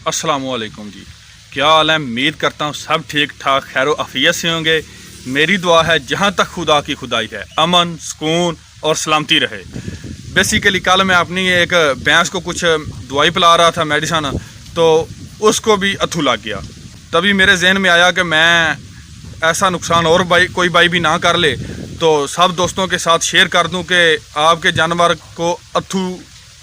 अस्सलामुअलैकुम जी, क्या हाल है। उम्मीद करता हूँ सब ठीक ठाक खैर आफियत से होंगे। मेरी दुआ है जहाँ तक खुदा की खुदाई है अमन सुकून और सलामती रहे। बेसिकली कल मैं अपनी एक भैंस को कुछ दवाई पिला रहा था मेडिसन, तो उसको भी अथू लग गया। तभी मेरे जहन में आया कि मैं ऐसा नुकसान और कोई भाई भी ना कर ले तो सब दोस्तों के साथ शेयर कर दूं कि आपके जानवर को अथू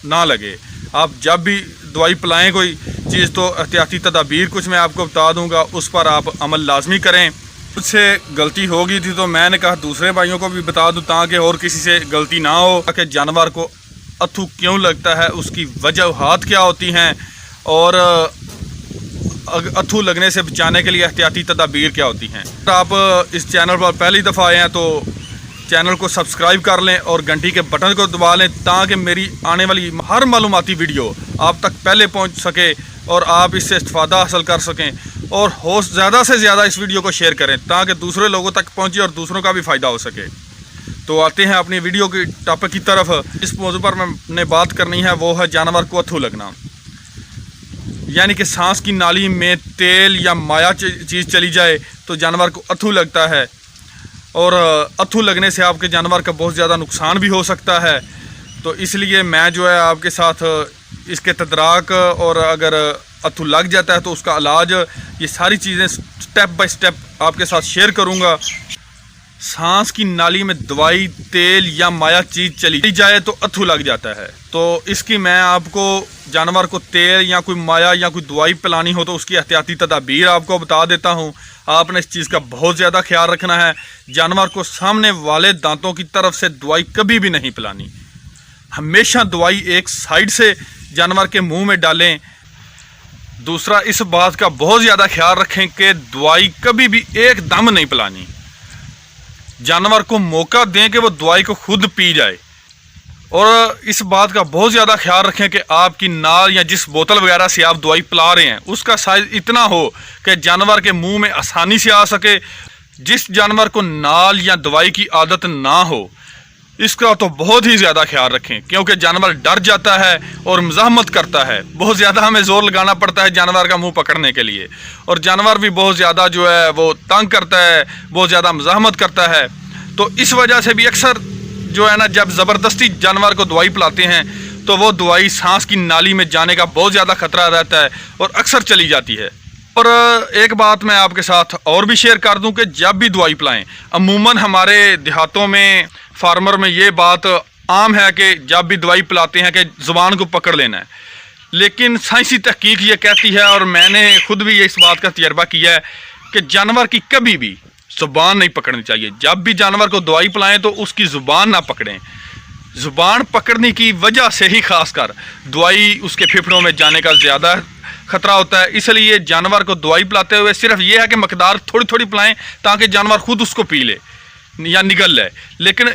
ना लगे। आप जब भी दवाई पिलाएं कोई चीज़ तो एहतियाती तदाबीर कुछ मैं आपको बता दूंगा, उस पर आप अमल लाजमी करें। मुझसे गलती हो गई थी तो मैंने कहा दूसरे भाइयों को भी बता दूं ताकि और किसी से गलती ना हो कि जानवर को अथू क्यों लगता है, उसकी वजूहात क्या होती हैं और अथू लगने से बचाने के लिए एहतियाती तदाबीर क्या होती हैं। आप इस चैनल पर पहली दफ़ा आए हैं तो चैनल को सब्सक्राइब कर लें और घंटी के बटन को दबा लें ताकि मेरी आने वाली हर मालूमाती वीडियो आप तक पहले पहुंच सके और आप इससे इस्तेफादा हासिल कर सकें। और हो ज़्यादा से ज़्यादा इस वीडियो को शेयर करें ताकि दूसरे लोगों तक पहुंचे और दूसरों का भी फ़ायदा हो सके। तो आते हैं अपनी वीडियो की टॉपिक की तरफ। इस मौजू पर मैंने बात करनी है वो है जानवर को अथू लगना, यानी कि सांस की नाली में तेल या माया चीज़ चली जाए तो जानवर को अथू लगता है। और अथू लगने से आपके जानवर का बहुत ज़्यादा नुकसान भी हो सकता है। तो इसलिए मैं जो है आपके साथ इसके तदराक और अगर अथू लग जाता है तो उसका इलाज, ये सारी चीज़ें स्टेप बाय स्टेप आपके साथ शेयर करूँगा। सांस की नाली में दवाई तेल या माया चीज़ चली जाए तो अथू लग जाता है। तो इसकी मैं आपको जानवर को तेल या कोई माया या कोई दवाई पिलानी हो तो उसकी एहतियाती तदाबीर आपको बता देता हूँ। आपने इस चीज़ का बहुत ज़्यादा ख्याल रखना है। जानवर को सामने वाले दांतों की तरफ से दवाई कभी भी नहीं पिलानी। हमेशा दवाई एक साइड से जानवर के मुंह में डालें। दूसरा, इस बात का बहुत ज़्यादा ख्याल रखें कि दवाई कभी भी एकदम नहीं पिलानी। जानवर को मौका दें कि वो दवाई को खुद पी जाए। और इस बात का बहुत ज़्यादा ख्याल रखें कि आपकी नाल या जिस बोतल वगैरह से आप दवाई पिला रहे हैं उसका साइज़ इतना हो कि जानवर के मुंह में आसानी से आ सके। जिस जानवर को नाल या दवाई की आदत ना हो इसका तो बहुत ही ज़्यादा ख्याल रखें, क्योंकि जानवर डर जाता है और मज़ाहमत करता है। बहुत ज़्यादा हमें ज़ोर लगाना पड़ता है जानवर का मुंह पकड़ने के लिए, और जानवर भी बहुत ज़्यादा जो है वो तंग करता है, बहुत ज़्यादा मज़ाहमत करता है। तो इस वजह से भी अक्सर जो है ना, जब ज़बरदस्ती जानवर को दवाई पिलाते हैं तो वो दवाई सांस की नाली में जाने का बहुत ज़्यादा ख़तरा रहता है और अक्सर चली जाती है। और एक बात मैं आपके साथ और भी शेयर कर दूं कि जब भी दवाई पिलाएं, अमूमन हमारे देहातों में फार्मर में ये बात आम है कि जब भी दवाई पिलाते हैं कि ज़ुबान को पकड़ लेना है, लेकिन साइंसी तहकीक ये कहती है और मैंने खुद भी इस बात का तजर्बा किया है कि जानवर की कभी भी ज़ुबान नहीं पकड़नी चाहिए। जब भी जानवर को दवाई पिलाएं तो उसकी ज़ुबान ना पकड़ें। ज़ुबान पकड़ने की वजह से ही खासकर दवाई उसके फेफड़ों में जाने का ज़्यादा ख़तरा होता है। इसलिए जानवर को दवाई पिलाते हुए सिर्फ ये है कि मकदार थोड़ी थोड़ी पिलाएं ताकि जानवर खुद उसको पी ले या निगल ले, लेकिन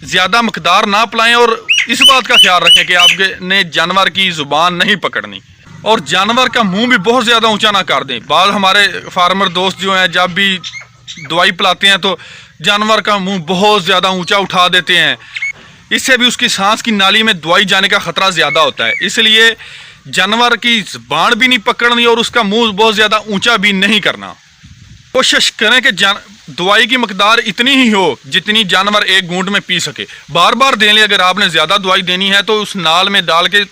ज़्यादा मकदार ना पिलाएं। और इस बात का ख्याल रखें कि आपने जानवर की ज़ुबान नहीं पकड़नी और जानवर का मुँह भी बहुत ज़्यादा ऊँचा ना कर दें। बाद हमारे फार्मर दोस्त जो हैं जब भी दवाई पिलाते हैं तो जानवर का मुंह बहुत ज़्यादा ऊंचा उठा देते हैं। इससे भी उसकी सांस की नाली में दवाई जाने का ख़तरा ज़्यादा होता है। इसलिए जानवर की ज़ुबान भी नहीं पकड़नी और उसका मुंह बहुत ज़्यादा ऊंचा भी नहीं करना। कोशिश करें कि दवाई की मकदार इतनी ही हो जितनी जानवर एक घूंट में पी सके। बार बार दे लें। अगर आपने ज़्यादा दवाई देनी है तो उस नाल में डाल के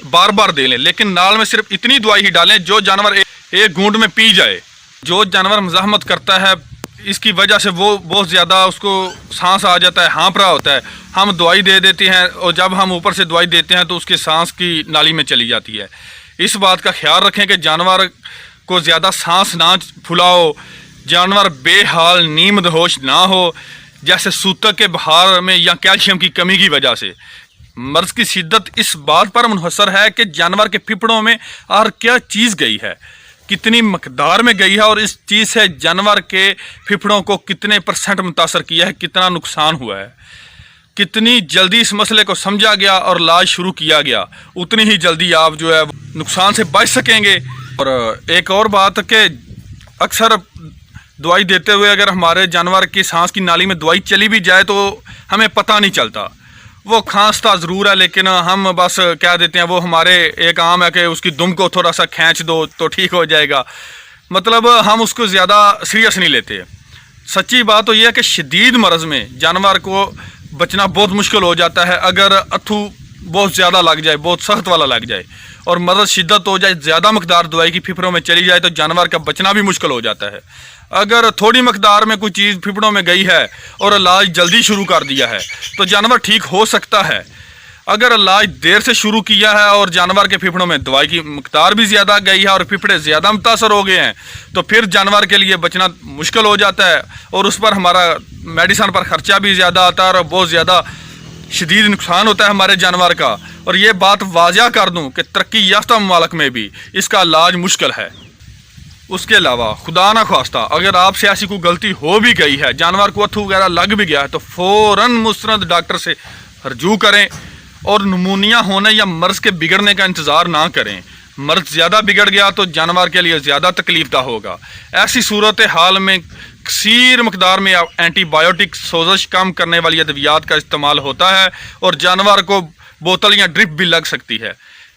बार बार दे लें, लेकिन नाल में सिर्फ इतनी दवाई ही डालें जो जानवर एक घूंट में पी जाए। जो जानवर मज़ाहमत करता है इसकी वजह से वो बहुत ज़्यादा उसको सांस आ जाता है, हाँफ रहा होता है, हम दवाई दे देते हैं और जब हम ऊपर से दवाई देते हैं तो उसके सांस की नाली में चली जाती है। इस बात का ख्याल रखें कि जानवर को ज़्यादा सांस ना फुलाओ, जानवर बेहाल नींद होश ना हो, जैसे सूतक के बहार में या कैल्शियम की कमी की वजह से। मर्ज़ की शिद्दत इस बात पर मुनहसर है कि जानवर के फेफड़ों में और क्या चीज़ गई है, कितनी मकदार में गई है और इस चीज़ से जानवर के फेफड़ों को कितने % मुतासर किया है, कितना नुकसान हुआ है। कितनी जल्दी इस मसले को समझा गया और इलाज शुरू किया गया, उतनी ही जल्दी आप जो है नुकसान से बच सकेंगे। और एक और बात कि अक्सर दवाई देते हुए अगर हमारे जानवर की सांस की नाली में दवाई चली भी जाए तो हमें पता नहीं चलता وہ کھانستا ضرور ہے لیکن ہم بس کہہ دیتے ہیں وہ ہمارے ایک عام ہے کہ اس کی دم کو تھوڑا سا کھینچ دو تو ٹھیک ہو جائے گا، مطلب ہم اس کو زیادہ سیریس نہیں لیتے۔ سچی بات تو یہ ہے کہ شدید مرض میں جانور کو بچنا بہت مشکل ہو جاتا ہے۔ اگر اتھو بہت زیادہ لگ جائے، بہت سخت والا لگ جائے اور مرض شدت ہو جائے، زیادہ مقدار دوائی کی پھپھڑوں میں چلی جائے تو جانور کا بچنا بھی مشکل ہو جاتا ہے۔ اگر تھوڑی مقدار میں کوئی چیز پھپھڑوں میں گئی ہے اور علاج جلدی شروع کر دیا ہے تو جانور ٹھیک ہو سکتا ہے۔ اگر علاج دیر سے شروع کیا ہے اور جانور کے پھپھڑوں میں دوائی کی مقدار بھی زیادہ گئی ہے اور پھپھڑے زیادہ متاثر ہو گئے ہیں تو پھر جانور کے لیے بچنا مشکل ہو جاتا ہے اور اس پر ہمارا میڈیسن پر خرچہ بھی زیادہ آتا ہے اور بہت زیادہ شدید نقصان ہوتا ہے ہمارے جانور کا۔ اور یہ بات واضح کر دوں کہ ترقی یافتہ ممالک میں بھی اس کا علاج مشکل ہے۔ اس کے علاوہ خدا نہ خواستہ اگر آپ سے ایسی کوئی غلطی ہو بھی گئی ہے، جانور کو اتھو وغیرہ لگ بھی گیا ہے تو فوراً مستند ڈاکٹر سے رجوع کریں اور نمونیا ہونے یا مرض کے بگڑنے کا انتظار نہ کریں۔ مرض زیادہ بگڑ گیا تو جانور کے لیے زیادہ تکلیف دہ ہوگا۔ ایسی صورتحال میں کثیر مقدار میں اینٹی بایوٹک سوزش کم کرنے والی ادویات کا استعمال ہوتا ہے اور جانور کو بوتل یا ڈرپ بھی لگ سکتی ہے۔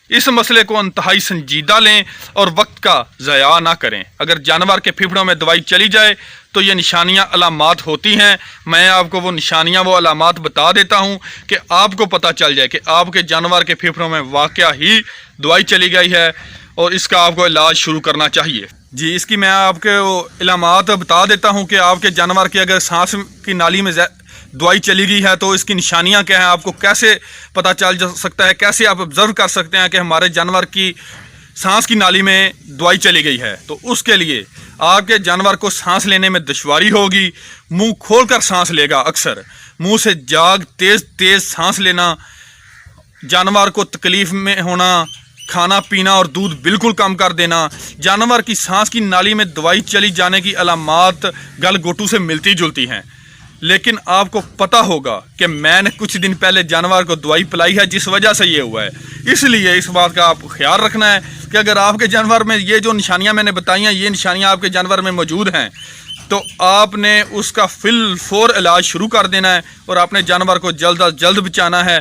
اس مسئلے کو انتہائی سنجیدہ لیں اور وقت کا ضیاع نہ کریں۔ اگر جانور کے پھپھڑوں میں دوائی چلی جائے تو یہ نشانیاں علامات ہوتی ہیں۔ میں آپ کو وہ نشانیاں وہ علامات بتا دیتا ہوں کہ آپ کو پتہ چل جائے کہ آپ کے جانور کے پھپھڑوں میں واقعہ ہی دوائی چلی گئی ہے اور اس کا آپ کو علاج شروع کرنا چاہیے۔ جی اس کی میں آپ کے علامات بتا دیتا ہوں کہ آپ کے جانور کی اگر سانس کی نالی میں دوائی چلی گئی ہے تو اس کی نشانیاں کیا ہیں، آپ کو کیسے پتہ چل سکتا ہے، کیسے آپ آبزرو کر سکتے ہیں کہ ہمارے جانور کی سانس کی نالی میں دوائی چلی گئی ہے۔ تو اس کے لیے آپ کے جانور کو سانس لینے میں دشواری ہوگی، منہ کھول کر سانس لے گا، اکثر منہ سے جاگ تیز تیز سانس لینا، جانور کو تکلیف میں ہونا، کھانا پینا اور دودھ بالکل کم کر دینا۔ جانور کی سانس کی نالی میں دوائی چلی جانے کی علامات گل گھوٹو سے ملتی جلتی ہیں، لیکن آپ کو پتہ ہوگا کہ میں نے کچھ دن پہلے جانور کو دوائی پلائی ہے جس وجہ سے یہ ہوا ہے۔ اس لیے اس بات کا آپ کو خیال رکھنا ہے کہ اگر آپ کے جانور میں یہ جو نشانیاں میں نے بتائی ہیں، یہ نشانیاں آپ کے جانور میں موجود ہیں تو آپ نے اس کا فی الفور علاج شروع کر دینا ہے اور اپنے جانور کو جلد از جلد بچانا ہے۔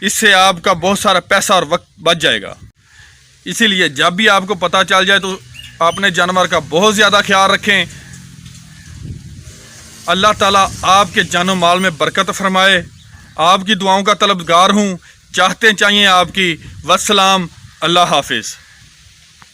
اس سے آپ کا بہت سارا پیسہ اور وقت بچ جائے گا۔ اسی لیے جب بھی آپ کو پتہ چل جائے تو اپنے جانور کا بہت زیادہ خیال رکھیں۔ اللہ تعالیٰ آپ کے جان و مال میں برکت فرمائے۔ آپ کی دعاؤں کا طلبگار ہوں، چاہتے چاہیے آپ کی۔ والسلام، اللہ حافظ۔